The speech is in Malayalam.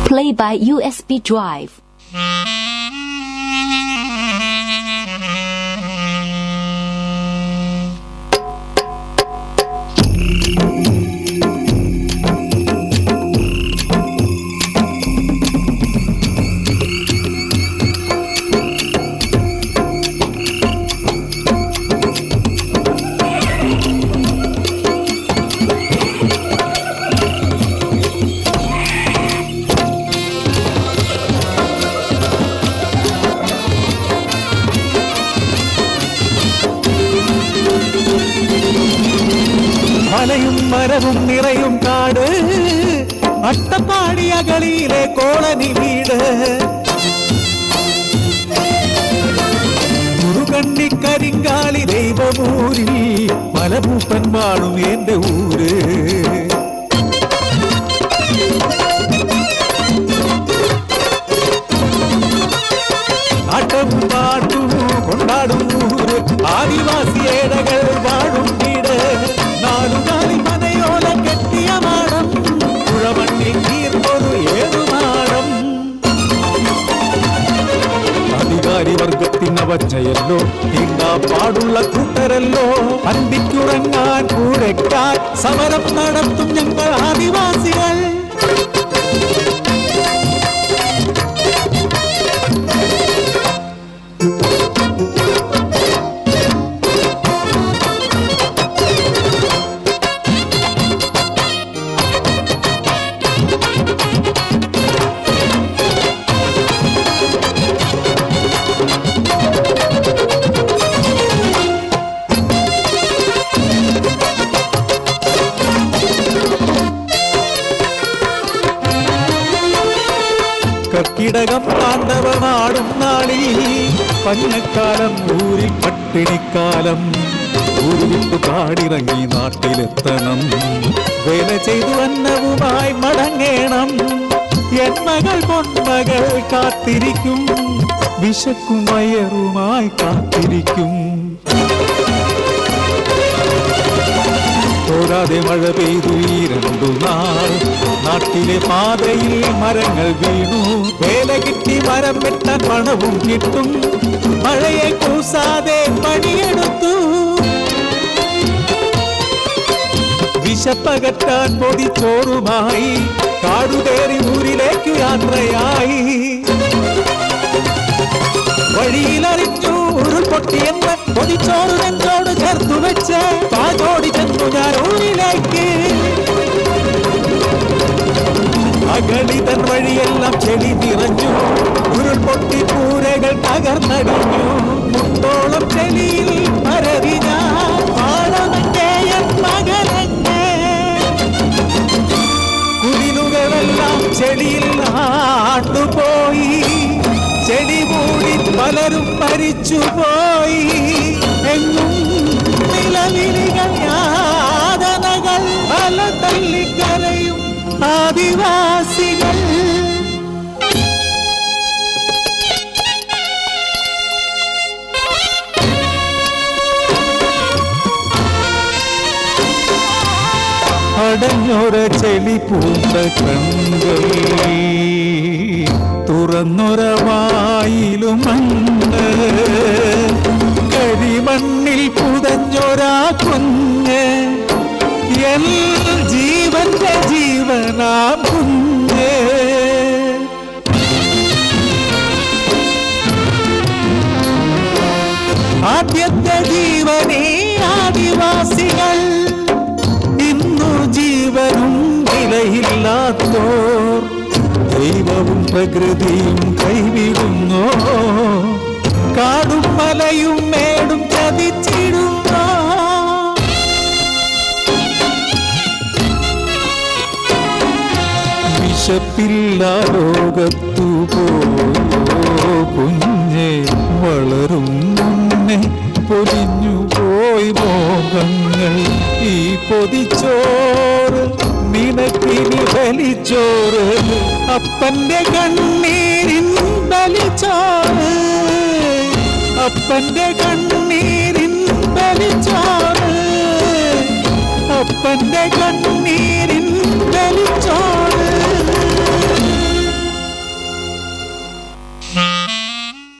Play by USB drive. മലയും മരവും നിറയും കാട്, അട്ടപ്പാടി അകളിയിലെ കോളനി വീട്, മുറുകണ്ണിക്കരിങ്കാളി ദൈവമൂരിൽ മലമൂപ്പൻ വാഴും എന്റെ ഊര്. ആട്ടവും പാട്ടും കൊണ്ടാടും ഊര്, ആദിവാസി ഏടകൾ വാഴും വീട്, നാലുകാലി മനയോല കെട്ടിയ മാടം, പുഴമണ്ണിൽ തീർന്നൊരു ഏറുമാടം. അധികാരി വർഗത്തിനവജ്ഞയല്ലോ, പാടുള്ള കൂട്ടരല്ലോ, അന്തിക്കുറങ്ങാൻ കൂരയ്ക്കാൻ സമരം നടത്തും ഞങ്ങൾ ആദിവാസികൾ. കർക്കിടകം താണ്ഡവമാടും നാളിൽ പഞ്ഞക്കാലം ഊരി പട്ടിണിക്കാലം, ഊരിവിട്ടു പാടിറങ്ങി നാട്ടിലെത്തണം, വേല ചെയ്തു അന്നവുമായി മടങ്ങേണം. എൻ മകൾ പൊന്മകൾ കാത്തിരിക്കും, വിശക്കും വയറുമായി കാത്തിരിക്കും. തോരാതെ മഴ പെയ്തു ഈ 2 നാൾ, നാട്ടിലെ പാതയിൽ മരങ്ങൾ വീണു, വേല കിട്ടി മരം വെട്ടാൻ പണവും കിട്ടും, മഴയെ കൂസാതെ പണിയെടുത്തു. വിശപ്പകറ്റാൻ പൊതിച്ചോറുമായി കാടുകേറി ഊരിലേക്കു യാത്രയായി. വഴിയിലറിഞ്ഞു ഉരുൾപൊട്ടിയെന്ന് പൊതിച്ചോറ് നെഞ്ചോട് ചേർത്തു വെച്ച് പാതോടി ചെന്നു ഞാൻ ഊരിലേക്ക്. അഗളിതൻ വഴിയെല്ലാം ചെളി നിറഞ്ഞു, ഉരുൾപൊട്ടി പൂരകൾ തകർന്നടിഞ്ഞു, മുട്ടോളം ചെളിയിൽ പരതി ഞാൻ പാടമന്റെ മകരങ്ങ്. കുടിലുകളെല്ലാം ചെളിയിൽ ആണ്ടുപോയി, ചെടി മൂടി പലരും മരിച്ചുപോയി. എങ്ങും നിലവിളികൾ യാതനകൾ, പല തള്ളിക്കരയും ആദിവാസികൾ. അടഞ്ഞൊര ചെളി പൂണ്ട കണ്ണുകൾ, തുറന്നൊര വായിലും മണ്ണ്, കരിമണ്ണിൽ പുതഞ്ഞൊരാ കുഞ്ഞ്, എൻ ജീവന്റെ ജീവനാ കുഞ്ഞ്. ആദ്യത്തെ ജീവനേ ആദിവാസികൾ, ഇന്നു ജീവനും വിലയില്ലാത്തോർ, ദൈവവും പ്രകൃതിയും കൈവിടുന്നോ, കാടും മലയും മേടും ചതിച്ചിടുന്നോ. വിശപ്പില്ലാ ലോകത്തു പോയോ കുഞ്ഞെ, വളരും മുന്നേ പൊലിഞ്ഞു പോയി മോഹങ്ങൾ. ഈ പൊതിച്ചോറ് നിനക്കിനി ബലിച്ചോറ്, അപ്പന്റെ കണ്ണീരിൻ ബലിച്ചോറ്, അപ്പന്റെ കണ്ണീരിൻ ബലിച്ചോറ്, അപ്പന്റെ കണ്ണീർ